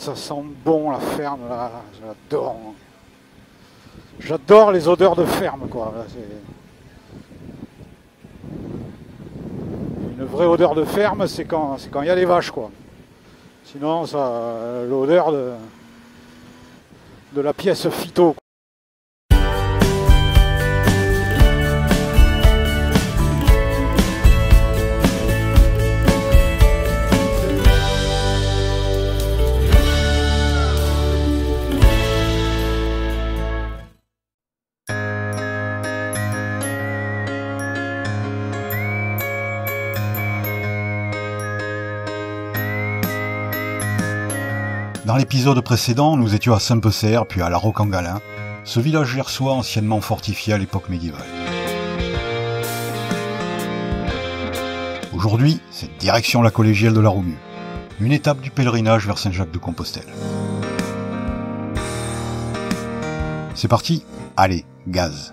ça sent bon la ferme là, j'adore. J'adore les odeurs de ferme quoi. Une vraie odeur de ferme, c'est quand il y a les vaches quoi. Sinon ça l'odeur de la pièce phyto. Dans l'épisode précédent, nous étions à Saint-Pecer, puis à La Roque-en-Galin, ce village gersois anciennement fortifié à l'époque médiévale. Aujourd'hui, c'est direction la collégiale de la Roumieux, une étape du pèlerinage vers Saint-Jacques-de-Compostelle. C'est parti, allez, gaz!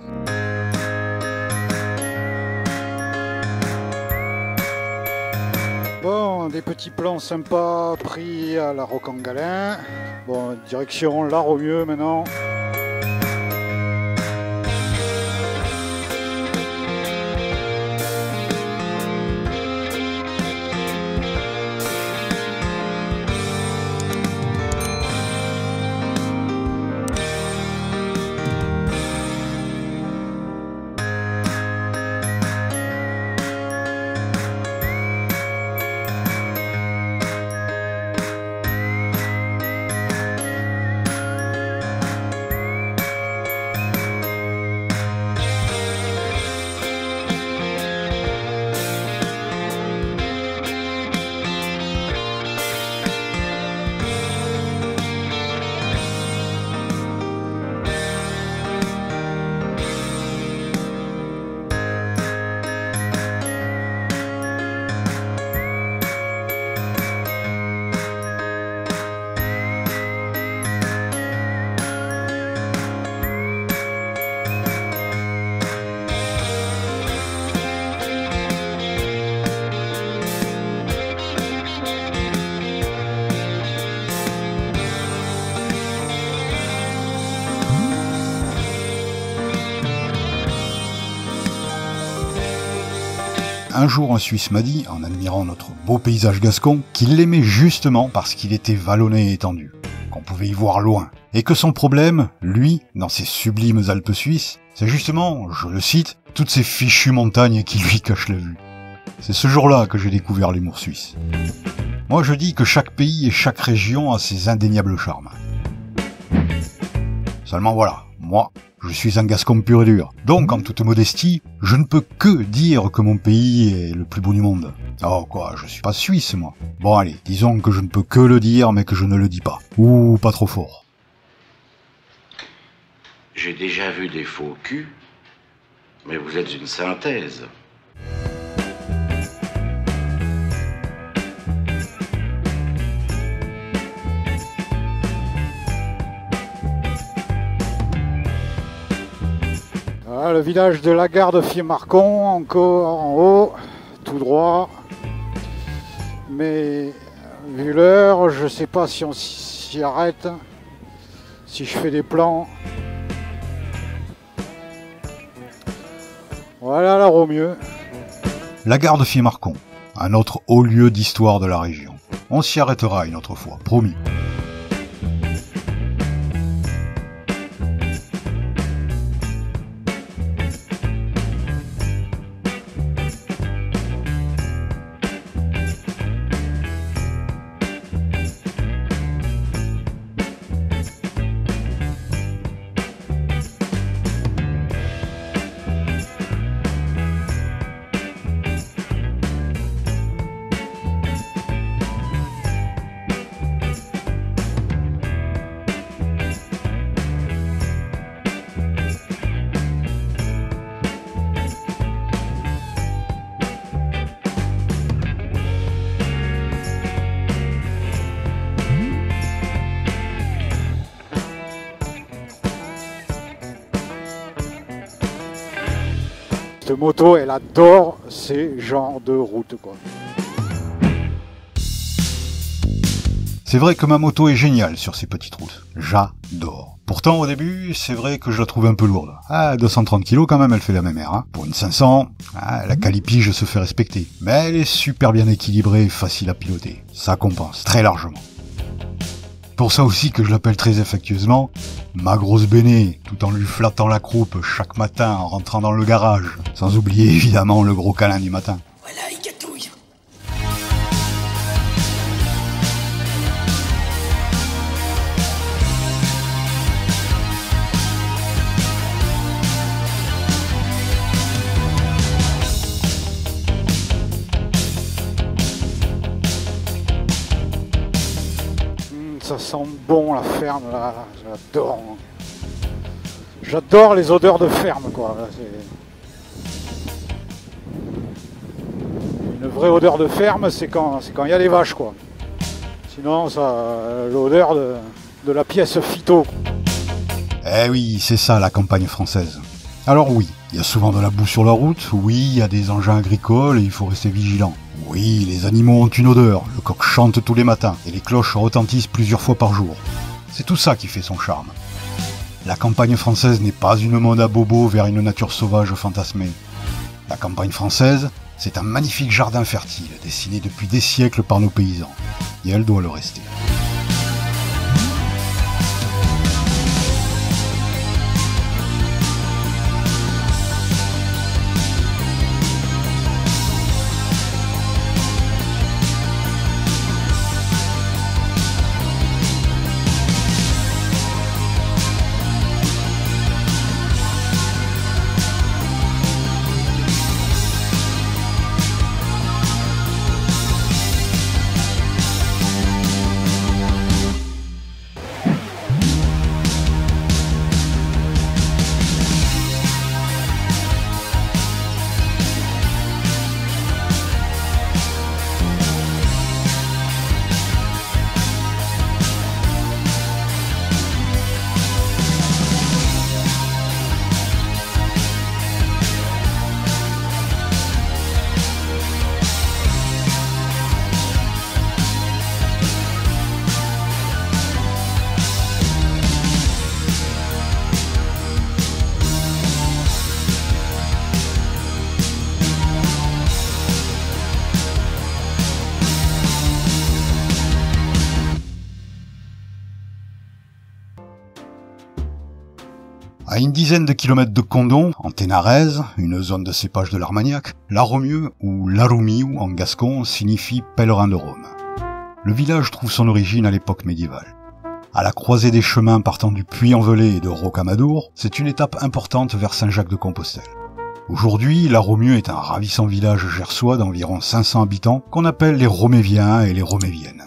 Bon, des petits plans sympas pris à la Roque-en-Galin. Bon, direction la Roumieux maintenant. Un jour, un Suisse m'a dit, en admirant notre beau paysage gascon, qu'il l'aimait justement parce qu'il était vallonné et étendu, qu'on pouvait y voir loin, et que son problème, lui, dans ces sublimes Alpes suisses, c'est justement, je le cite, toutes ces fichues montagnes qui lui cachent la vue. C'est ce jour-là que j'ai découvert l'humour suisse. Moi je dis que chaque pays et chaque région a ses indéniables charmes. Seulement voilà, moi, je suis un Gascon pur et dur. Donc, en toute modestie, je ne peux que dire que mon pays est le plus beau du monde. Oh quoi, je suis pas suisse, moi. Bon allez, disons que je ne peux que le dire, mais que je ne le dis pas. Ou pas trop fort. J'ai déjà vu des faux culs, mais vous êtes une synthèse. Voilà, le village de la gare de Fiémarcon, encore en haut, tout droit. Mais vu l'heure, je sais pas si on s'y arrête, si je fais des plans. Voilà la Roumieux. La gare de Fiémarcon, un autre haut lieu d'histoire de la région. On s'y arrêtera une autre fois, promis. Cette moto, elle adore ces genres de routes, quoi. C'est vrai que ma moto est géniale sur ces petites routes. J'adore. Pourtant, au début, c'est vrai que je la trouve un peu lourde. 230 kg quand même, elle fait la même air. Hein. Pour une 500, la calipige se fait respecter. Mais elle est super bien équilibrée et facile à piloter. Ça compense très largement. Pour ça aussi que je l'appelle très affectueusement ma grosse béné, tout en lui flattant la croupe chaque matin en rentrant dans le garage. Sans oublier évidemment le gros câlin du matin. Voilà, il gâtouille. Ça sent bon la ferme là, j'adore. J'adore les odeurs de ferme quoi. Là, une vraie odeur de ferme, c'est quand il y a les vaches quoi. Sinon ça, l'odeur de la pièce phyto. Eh oui, c'est ça la campagne française. Alors oui, il y a souvent de la boue sur la route, oui, il y a des engins agricoles et il faut rester vigilant. Oui, les animaux ont une odeur, le coq chante tous les matins et les cloches retentissent plusieurs fois par jour. C'est tout ça qui fait son charme. La campagne française n'est pas une mode à bobo vers une nature sauvage fantasmée. La campagne française, c'est un magnifique jardin fertile, dessiné depuis des siècles par nos paysans. Et elle doit le rester. À une dizaine de kilomètres de Condom, en Ténarèse, une zone de cépage de l'Armagnac, Laromieux ou Larumiu en gascon signifie pèlerin de Rome. Le village trouve son origine à l'époque médiévale. À la croisée des chemins partant du Puy-en-Velay et de Rocamadour, c'est une étape importante vers Saint-Jacques-de-Compostelle. Aujourd'hui, Laromieux est un ravissant village gersois d'environ 500 habitants qu'on appelle les Roméviens et les Roméviennes.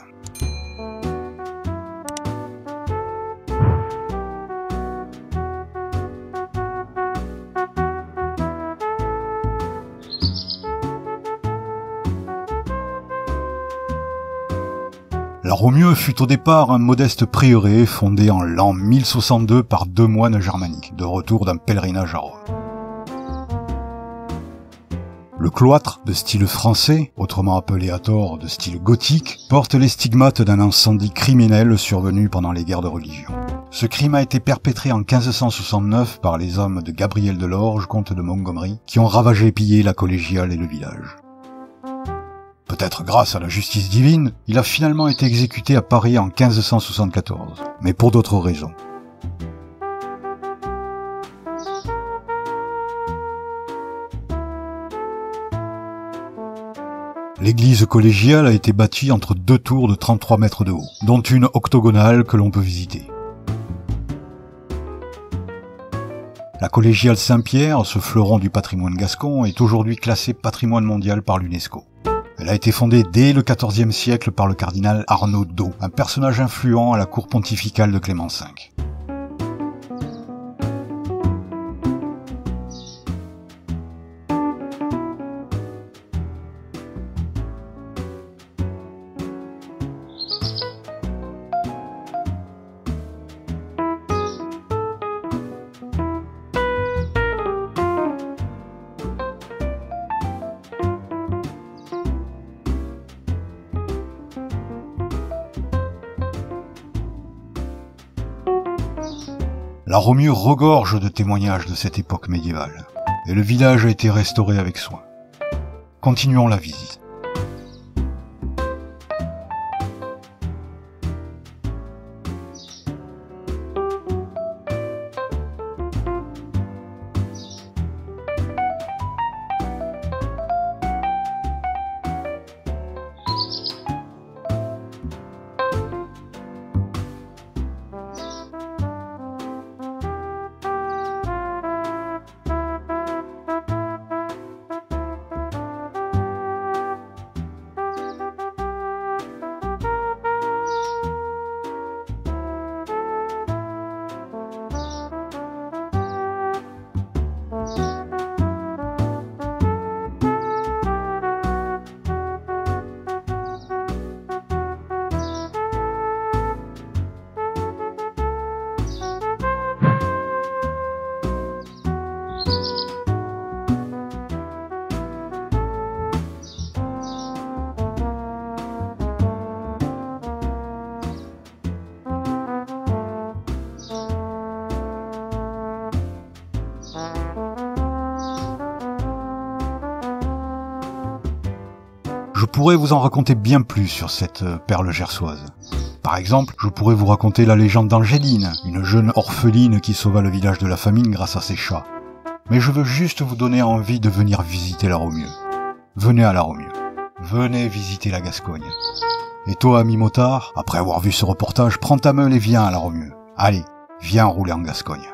Laromieux fut au départ un modeste prieuré fondé en l'an 1062 par 2 moines germaniques, de retour d'un pèlerinage à Rome. Le cloître, de style français, autrement appelé à tort de style gothique, porte les stigmates d'un incendie criminel survenu pendant les guerres de religion. Ce crime a été perpétré en 1569 par les hommes de Gabriel de Lorge, comte de Montgomery, qui ont ravagé et pillé la collégiale et le village. Peut-être grâce à la justice divine, il a finalement été exécuté à Paris en 1574, mais pour d'autres raisons. L'église collégiale a été bâtie entre 2 tours de 33 mètres de haut, dont une octogonale que l'on peut visiter. La collégiale Saint-Pierre, ce fleuron du patrimoine gascon, est aujourd'hui classée patrimoine mondial par l'UNESCO. Elle a été fondée dès le XIVe siècle par le cardinal Arnaud d'O, un personnage influent à la cour pontificale de Clément V. La Romieu regorge de témoignages de cette époque médiévale, et le village a été restauré avec soin. Continuons la visite. Je pourrais vous en raconter bien plus sur cette perle gersoise. Par exemple, je pourrais vous raconter la légende d'Angéline, une jeune orpheline qui sauva le village de la famine grâce à ses chats. Mais je veux juste vous donner envie de venir visiter la Romieu. Venez à la Romieu. Venez visiter la Gascogne. Et toi, ami motard, après avoir vu ce reportage, prends ta meule et viens à la Romieu. Allez, viens rouler en Gascogne.